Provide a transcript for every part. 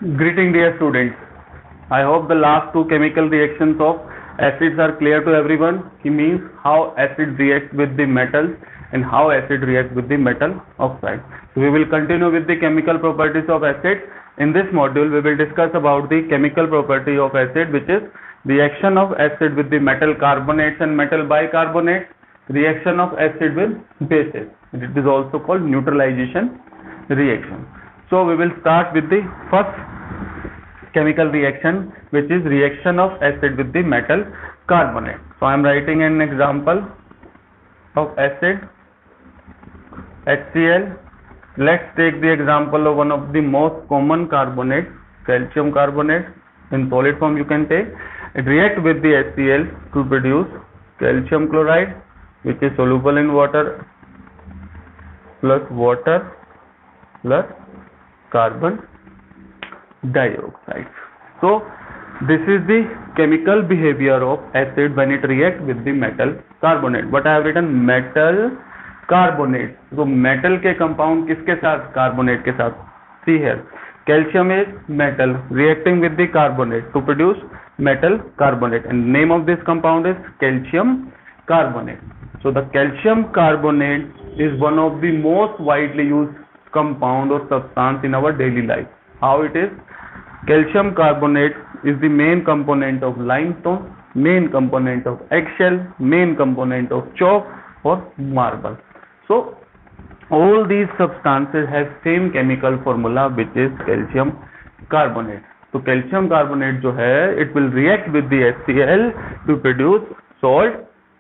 Greeting dear students. I hope the last two chemical reactions of acids are clear to everyone. It means how acid reacts with the metals and how acid reacts with the metal oxide. So we will continue with the chemical properties of acid. In this module we will discuss about the chemical property of acid, which is reaction of acid with the metal carbonates and metal bicarbonates, reaction of acid with bases. It is also called neutralization reaction. So we will start with the first chemical reaction, which is reaction of acid with the metal carbonate. So I am writing an example of acid HCl. Let's take the example of one of the most common carbonates, calcium carbonate. In solid form you can take. It reacts with the HCl to produce calcium chloride, which is soluble in water plus carbon dioxide. So this is the chemical behavior of acid when it reacts with the metal carbonate. But I have written metal carbonate. So metal के compound किसके साथ? Carbonate के साथ. See here, calcium is metal reacting with the carbonate to produce metal carbonate, and name of this compound is calcium carbonate. So the calcium carbonate is one of the most widely used compound or substance in our daily life. How it is? Calcium carbonate is the main component of limestone, main component of eggshell, main component of chalk or marble. So all these substances have same chemical formula, which is calcium carbonate. So calcium carbonate जो है, it will react with the HCl to produce salt,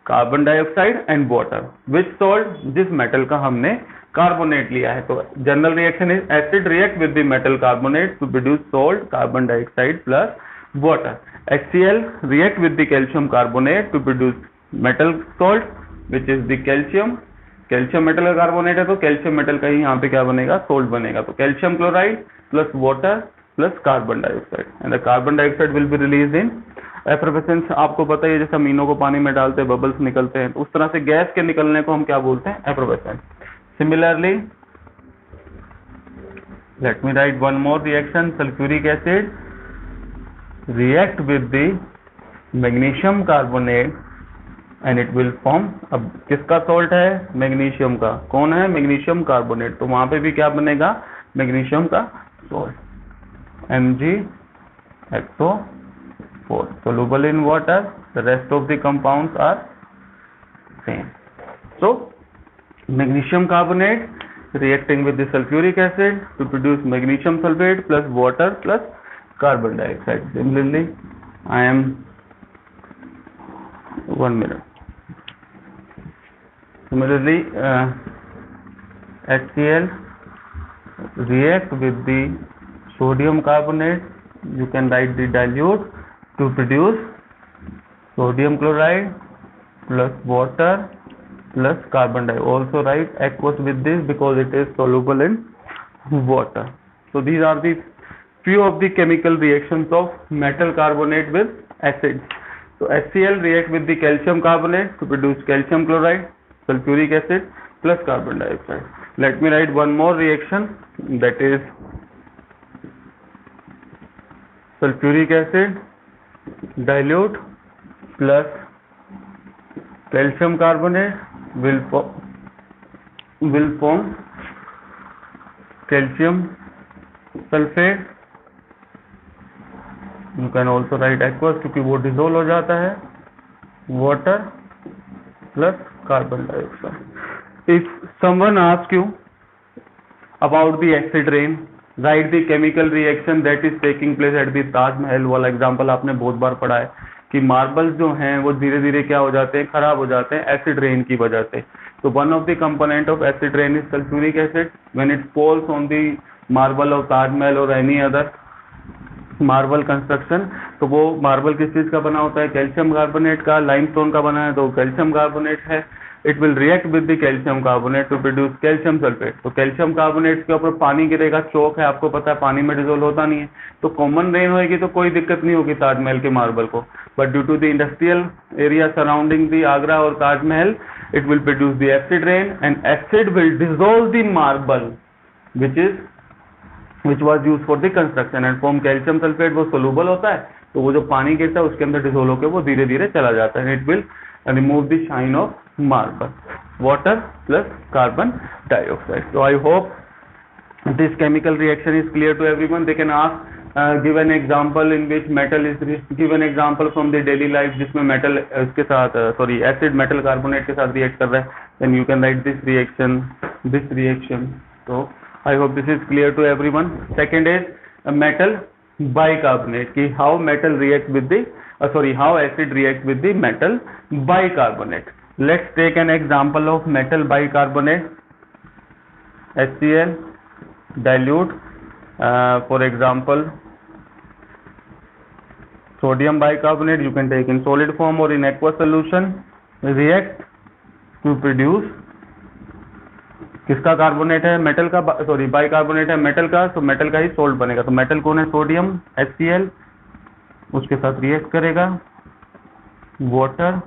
carbon dioxide and water. Which salt? जिस metal का हमने carbonate लिया है. तो general reaction is acid react with the metal carbonate to produce salt, carbon dioxide plus water. HCl react with the calcium carbonate to produce metal salt, which is the calcium. Calcium metal का carbonate है तो calcium metal का ही यहाँ पे क्या बनेगा? Salt बनेगा. तो calcium chloride plus water plus carbon dioxide, and the carbon dioxide will be release in effervescence. आपको पता है जैसे अमीनों को पानी में डालते हैं बबल्स निकलते हैं, तो उस तरह से गैस के निकलने को हम क्या बोलते हैं? Effervescence. Similarly, let me write one more reaction. Sulfuric acid react with the magnesium carbonate and it will form. अब किसका सॉल्ट है? मैग्नीशियम का. कौन है? Magnesium carbonate. तो वहां पे भी क्या बनेगा? मैग्नीशियम का salt, MgXO4, soluble in water. The rest of the compounds are same. So magnesium carbonate reacting with the sulfuric acid to produce magnesium sulfate plus water plus carbon dioxide. Similarly, I am 1 minute. Similarly, HCl react with the sodium carbonate. You can write the dilute to produce sodium chloride plus water plus carbon dioxide. Also write aqueous with this because it is soluble in water. So these are the few of the chemical reactions of metal carbonate with acids. So HCl react with the calcium carbonate to produce calcium chloride, sulfuric acid plus carbon dioxide. Let me write one more reaction, that is sulfuric acid dilute plus calcium carbonate will form calcium sulfate. You can also write aqueous क्योंकि वो dissolve हो जाता है. Water plus carbon dioxide. If someone asks you about the acid rain, write the chemical reaction that is taking place at the Taj Mahal. वाला example आपने बहुत बार पढ़ा है कि मार्बल्स जो हैं वो धीरे धीरे क्या हो जाते हैं? खराब हो जाते हैं एसिड रेन की वजह से. तो one of the component of acid rain is sulphuric acid. When it falls on the marble of Taj Mahal और एनी अदर मार्बल कंस्ट्रक्शन, तो वो मार्बल किस चीज का बना होता है? कैल्शियम कार्बोनेट का. लाइमस्टोन का बना है तो कैल्शियम कार्बोनेट है. It will react with the calcium carbonate to produce calcium sulphate. तो कैल्शियम कार्बोनेट के ऊपर पानी गिरेगा, चौक है, आपको पता है पानी में डिसोल्व होता नहीं है, तो कॉमन रेन होगी तो कोई दिक्कत नहीं होगी ताजमहल के मार्बल को. But due to the industrial area surrounding the Agra और Taj Mahal, it will produce the acid rain and acid will dissolve the marble which is which was used for the construction and form calcium sulfate वो soluble होता है, तो वो जो पानी गिरता है उसके अंदर डिसोल्व होकर वो धीरे धीरे चला जाता है. It will remove the shine of marble. Water plus carbon dioxide. So I hope this chemical reaction is clear to everyone. They can ask give an example in which metal is give an example from the daily life जिसमें metal इसके साथ acid metal carbonate के साथ react कर रहा है. Then you can write this reaction. So I hope this is clear to everyone. Second is metal bicarbonate कि how metal react with the how acid react with the metal bicarbonate. Let's take an example of metal bicarbonate. HCl dilute for example sodium bicarbonate, you can take in solid form or in aqueous solution, react to produce किसका carbonate है, metal का, bicarbonate है metal का, तो metal का ही salt बनेगा. तो metal कौन है, सोडियम HCl, उसके साथ रिएक्ट करेगा water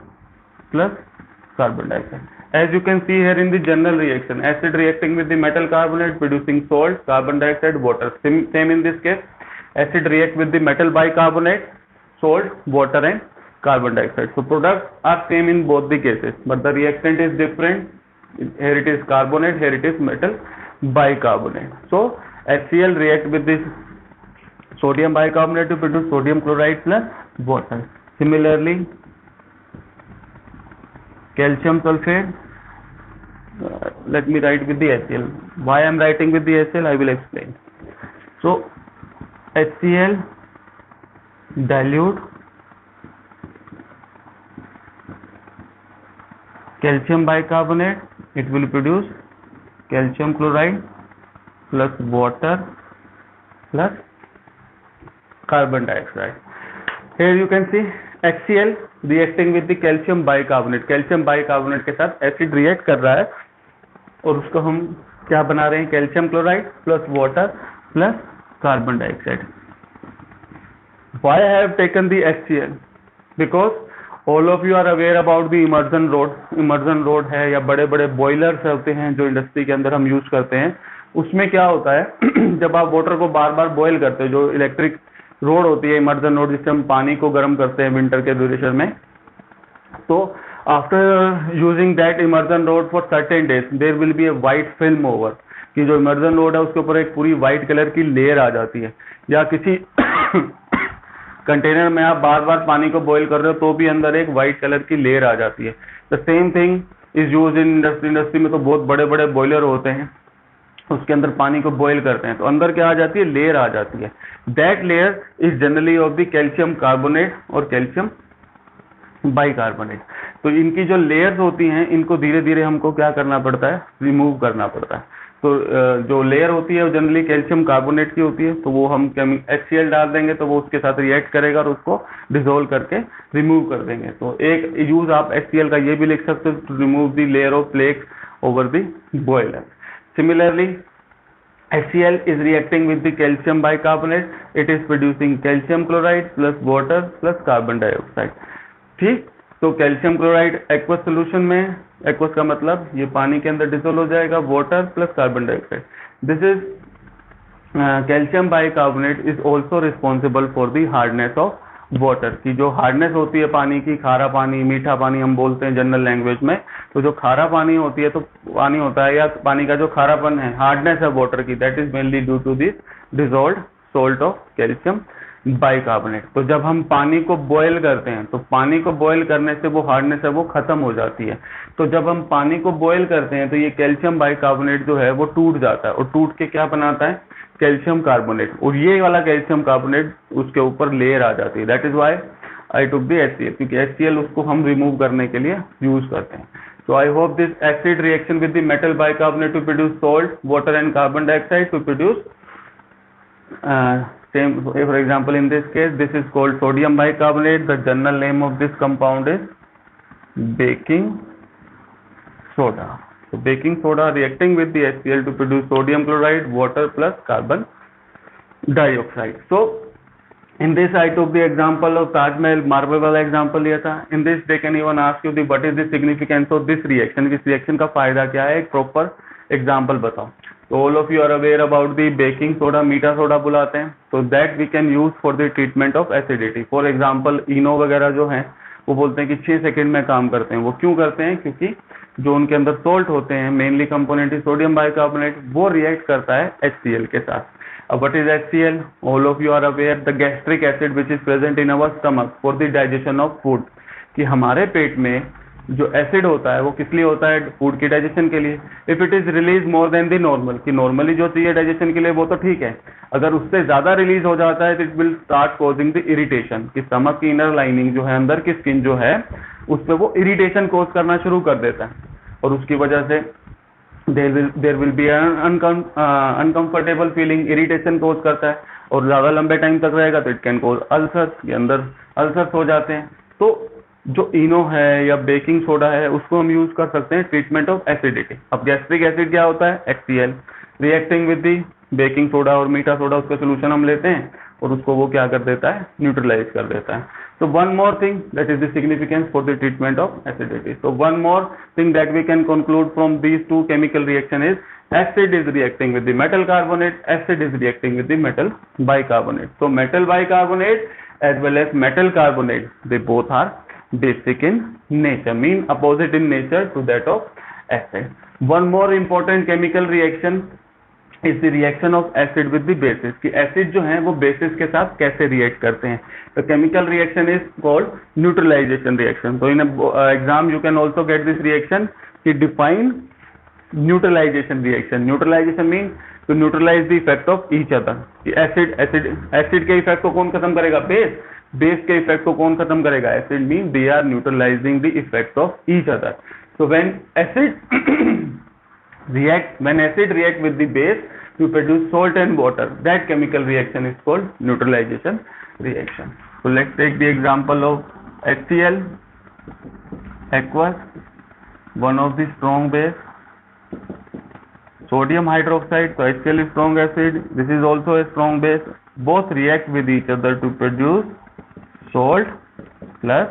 plus carbon dioxide. As you can see here in the general reaction, acid reacting with the metal carbonate producing salt, carbon dioxide, water. Same in this case, acid react with the metal bicarbonate, salt, water and carbon dioxide. So products are same in both the cases, but the reactant is different. Here it is carbonate, here it is metal bicarbonate. So HCl react with this sodium bicarbonate to produce sodium chloride plus water. Similarly, calcium sulfate, let me write with the HCl. Why I am writing with the HCl, I will explain. So HCl dilute calcium bicarbonate, it will produce calcium chloride plus water plus carbon dioxide. Here you can see HCl reacting with the calcium bicarbonate. calcium bicarbonate के साथ acid react कर रहा है और उसको हम क्या बना रहे हैं, calcium chloride plus water plus carbon dioxide. Why I have taken the HCl? Because all of you are aware about the immersion rod. immersion rod है या बड़े बड़े बॉयलर्स होते हैं जो इंडस्ट्री के अंदर हम यूज करते हैं. उसमें क्या होता है जब आप वाटर को बार बार बॉयल करते हो, जो इलेक्ट्रिक रोड होती है इमर्जन रोड जिससे हम पानी को गर्म करते हैं विंटर के ड्यूरेशन में, तो after using that immersion rod for certain days there will be a white film over, कि जो इमर्जन रोड है उसके ऊपर एक पूरी वाइट कलर की लेयर आ जाती है. या किसी कंटेनर में आप बार बार पानी को बॉईल कर रहे हो तो भी अंदर एक वाइट कलर की लेयर आ जाती है. The same thing is use in industry में तो बहुत बड़े बड़े बॉयलर होते हैं, उसके अंदर पानी को बॉईल करते हैं तो अंदर क्या आ जाती है, लेयर आ जाती है. That layer is generally of the calcium carbonate और कैल्शियम बाइकार्बोनेट. तो इनकी जो लेयर्स होती हैं इनको धीरे धीरे हमको क्या करना पड़ता है, रिमूव करना पड़ता है. तो जो लेयर होती है वो जनरली कैल्शियम कार्बोनेट की होती है, तो वो हम HCl डाल देंगे तो वो उसके साथ रिएक्ट करेगा और उसको डिसोल्व करके रिमूव कर देंगे. तो एक यूज आप HCl का ये भी लिख सकते हो, to remove the layer of flakes over the boiler. Similarly, HCl is reacting with the calcium bicarbonate. It is producing calcium chloride plus water plus carbon dioxide. ठीक, तो कैल्शियम क्लोराइड एक्वस सोल्यूशन में, aqueous का मतलब ये पानी के अंदर dissolve हो जाएगा, water plus carbon dioxide. This is calcium bicarbonate is also responsible for the hardness of water. की जो हार्डनेस होती है पानी की, खारा पानी, मीठा पानी हम बोलते हैं जनरल लैंग्वेज में, तो जो खारा पानी होती है, तो पानी होता है या पानी का जो खारापन है, हार्डनेस है वाटर की, that is mainly due to this dissolved salt of calcium bicarbonate. तो जब हम पानी को बॉयल करते हैं तो पानी को बॉयल करने से वो हार्डनेस है वो खत्म हो जाती है. तो जब हम पानी को बॉयल करते हैं तो ये कैल्शियम बाइकार्बोनेट जो है वो टूट जाता है और टूट के क्या बनाता है, कैल्शियम कार्बोनेट, और ये वाला कैल्शियम कार्बोनेट उसके ऊपर लेयर आ जाती है. That is why I took the HCl, क्योंकि HCl उसको हम रिमूव करने के लिए यूज करते हैं. So I hope this acid reaction with the metal bicarbonate to produce salt, water and carbon dioxide to produce same. For example, in this case, this is called sodium bicarbonate. The general name of this compound is baking soda. So baking soda reacting with the HCl to produce sodium chloride, water plus carbon dioxide. So in this I took the example of Taj Mahal marble वाला example लिया था. In this they can even ask you what is the significance of this reaction. इस reaction का फायदा क्या है, एक proper example बताओ. तो all of you are aware about the baking soda, मीठा सोडा बुलाते हैं, तो that we can use for the treatment of acidity. For example Eno वगैरह जो है वो बोलते हैं कि 6 सेकंड में काम करते हैं। वो क्यों करते हैं? क्योंकि जो उनके अंदर सोल्ट होते हैं, mainly component is sodium bicarbonate, वो रिएक्ट करता है HCl के साथ। अब what is HCl? All of you are aware the gastric acid which is present in our stomach for the digestion of food, कि हमारे पेट में जो एसिड होता है वो किस लिए होता है? फूड की डाइजेशन के लिए। If it is release more than the normal, कि नॉर्मली जो चाहिए डाइजेशन के लिए वो तो ठीक है, अगर उससे ज्यादा रिलीज हो जाता है तो it will start causing the irritation, कि स्टमक की इनर लाइनिंग जो है, अंदर की स्किन जो है, उस पर वो इरिटेशन कॉज करना शुरू कर देता है, और उसकी वजह से there will be uncomfortable feeling, irritation cause करता है, और ज्यादा लंबे टाइम तक रहेगा तो इट कैन कॉज अल्सर, के अंदर अल्सर्स हो जाते हैं। तो जो इनो है या बेकिंग सोडा है उसको हम यूज कर सकते हैं ट्रीटमेंट ऑफ एसिडिटी। अब गैस्ट्रिक एसिड क्या होता है? HCl, reacting with the baking soda और मीठा सोडा, उसका सोल्यूशन हम लेते हैं और उसको वो क्या कर देता है? न्यूट्रलाइज कर देता है। So one more thing, that is the significance for the treatment of acidity. So one more thing that we can conclude from these two chemical reaction is acid is reacting with the metal carbonate, acid is reacting with the metal bicarbonate. So metal bicarbonate as well as metal carbonate, they both are basic in nature, mean opposite in nature to that of acid. One more important chemical reaction is the reaction of acid with the bases, कि acid जो है वो bases के साथ कैसे react करते हैं। The chemical reaction is called neutralization reaction. So in a exam you can also get this reaction, कि define neutralization reaction. Neutralization mean to neutralize the effect of each other, कि acid के effect को कौन खत्म करेगा? base के effect को कौन खत्म करेगा? acid mean they are neutralizing the effect of each other. So when acid react with the base to produce salt and water, that chemical reaction is called neutralization reaction. So let's take the example of HCl, aqueous, one of the strong base, sodium hydroxide, so HCl is strong acid, this is also a strong base, both react with each other to produce salt plus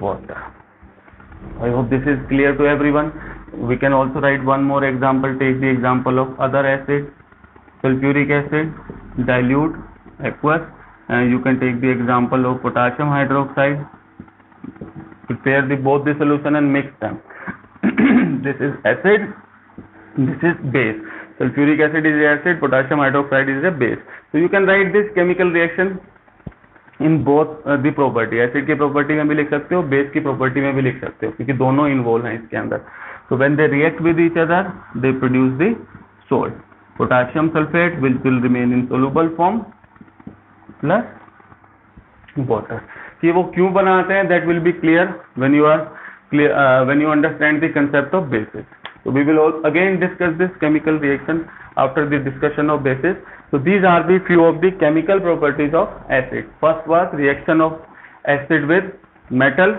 water. I hope this is clear to everyone. We can also write one more example. Take the example of other acid, sulfuric acid, dilute, aqueous, and you can take the example of potassium hydroxide. Prepare both the solution and mix them. This is acid, this is base. Sulfuric acid is acid, potassium hydroxide is a base. So you can write this chemical reaction in both the property, acid की property में भी लिख सकते हो, base की property में भी लिख सकते हो, क्योंकि दोनों इन्वॉल्व हैं इसके अंदर। So when they react with each other they produce the salt, potassium sulphate will remain in soluble form plus water. कि वो क्यों बनाते हैं that will be clear when you understand the concept of basis. So we will again discuss this chemical reaction after the discussion of bases. So these are the few of the chemical properties of acid. First was reaction of acid with metal.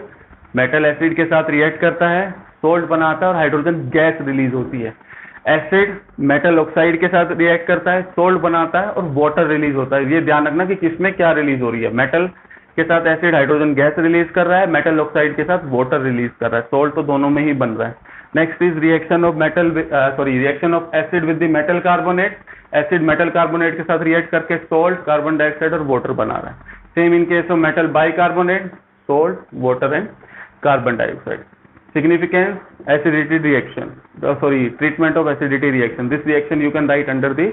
Metal acid के साथ react करता है, salt बनाता है और hydrogen gas release होती है। Acid metal oxide के साथ रिएक्ट करता है, सोल्ट बनाता है और वाटर रिलीज होता है। ये ध्यान रखना कि किसमें क्या रिलीज हो रही है। मेटल के साथ एसिड हाइड्रोजन गैस रिलीज कर रहा है, मेटल ऑक्साइड के साथ वाटर रिलीज कर रहा है, सोल्ट तो दोनों में ही बन रहा है। Next is reaction of reaction of acid with the metal carbonate. Acid metal carbonate के साथ रिएक्ट करके सोल्ट, कार्बन डाइऑक्साइड और वाटर बना रहा है। Same in case of metal bicarbonate, salt, water and carbon dioxide. Significance, acidity reaction, treatment of acidity reaction. This reaction you can write under the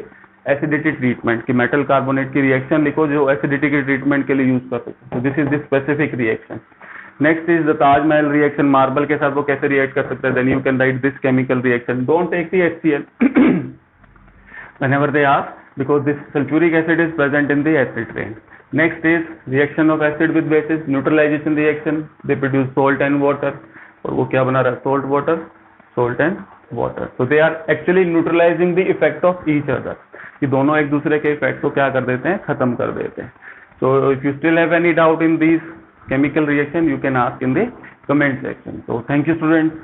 acidity treatment, कि metal carbonate की reaction लिखो जो acidity के treatment के लिए use कर सकते। So this is the specific reaction. Next is the Taj Mahal reaction, marble के साथ वो कैसे react कर सकता है, then you can write this chemical reaction. Don't take the HCl whenever they ask, because this sulfuric acid is present in the acid train. Next is reaction of acid with bases, neutralization reaction. They produce salt and water. और वो क्या बना रहा है, salt water, salt and water. So they are actually neutralising the effect of each other, कि दोनों एक दूसरे के इफेक्ट को क्या कर देते हैं, खत्म कर देते हैं। So if you still have any doubt in this chemical reaction you can ask in the comment section. So thank you students.